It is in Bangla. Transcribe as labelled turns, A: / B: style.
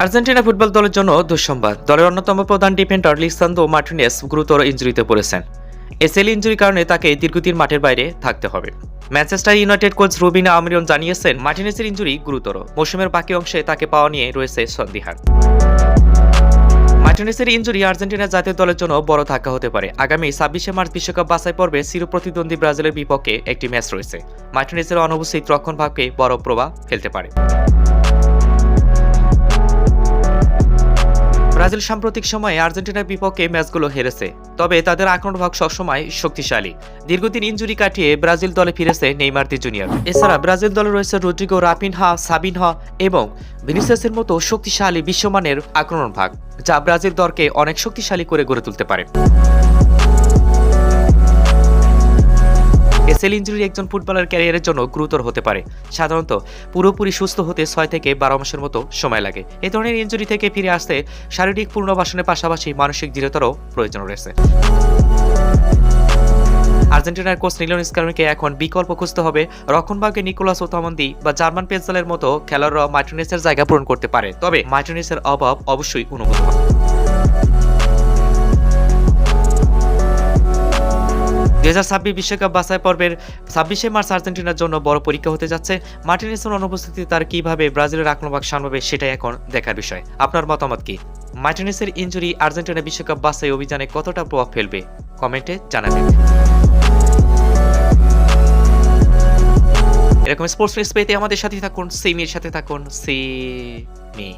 A: আর্জেন্টিনা ফুটবল দলের জন্য দুঃসংবাদ। দলের অন্যতম প্রধান ডিফেন্ডার লিসান্দ্রো মার্টিনেজ গুরুতর ইনজুরিতে পড়েছেন। এসএল ইনজুরির কারণে তাকে দীর্ঘদিন মাঠের বাইরে থাকতে হবে। Manchester United coach Rubina Amiron জানিয়েছেন, মার্টিনেজের ইনজুরি গুরুতর। মৌসুমের বাকি অংশে তাকে পাওয়া নিয়ে রয়েছে সন্দিহান। মার্টিনেজের ইনজুরি আর্জেন্টিনা জাতীয় দলের জন্য বড় ধাক্কা হতে পারে। আগামী ২৬শে মার্চ বিশ্বকাপ বাছাই পর্বে চিরপ্রতিদ্বন্দ্বী ব্রাজিলের বিপক্ষে একটি ম্যাচ রয়েছে। মার্টিনেজের অনুপস্থিত রক্ষণভাগকে বড় প্রভাব ফেলতে পারে। ব্রাজিল সাম্প্রতিক সময়ে আর্জেন্টিনার বিপক্ষে ম্যাচগুলো হেরেছে, তবে তাদের আক্রমণভাগ সবসময় শক্তিশালী। দীর্ঘদিন ইনজুরি কাটিয়ে ব্রাজিল দলে ফিরেছে নেইমার দি জুনিয়র। এছাড়া ব্রাজিল দলে রয়েছে রদ্রিগো, রাফিনহা, সাবিনহা এবং ভিনিসিয়াসের মতো শক্তিশালী বিশ্বমানের আক্রমণভাগ, যা ব্রাজিল দলকে অনেক শক্তিশালী করে গড়ে তুলতে পারে। এসএল ইনজুরি একজন ফুটবলার ক্যারিয়ারের জন্য গুরুতর হতে পারে। সাধারণত পুরোপুরি সুস্থ হতে ৬ থেকে ১২ মাসের মতো সময় লাগে। এ ধরনের ইনজুরি থেকে ফিরে আসতে শারীরিক পুনর্বাসনের পাশাপাশি মানসিক দৃঢ়তারও প্রয়োজন রয়েছে। আর্জেন্টিনার কোচ নিলন স্কালোনিকে এখন বিকল্প খুঁজতে হবে। রক্ষণভাগে নিকোলাস ওতামন্দি বা জার্মান পেসারের মতো খেলোয়াড়রা মার্টিনেজের জায়গা পূরণ করতে পারে, তবে মার্টিনেজের অভাব অবশ্যই অনুভূত হয়। ২০২৬ বিশ্বকাপ বাছাই পর্বের ২৬শে মার্চ আর্জেন্টিনার জন্য বড় পরীক্ষা হতে যাচ্ছে। মার্টিনেজের অনুপস্থিতি তার কিভাবে ব্রাজিলের আক্রমণভাগ সামলাবে সেটাই এখন দেখার বিষয়। আপনার মতামত কি? মার্টিনেজের ইনজুরি আর্জেন্টিনা বিশ্বকাপ বাছাই অভিযানে কতটা প্রভাব ফেলবে? কমেন্টে জানাবেন। এরকম স্পোর্টস নিউজ পেতে আমাদের সাথে থাকুন, সিমির সাথে থাকুন, সিমি।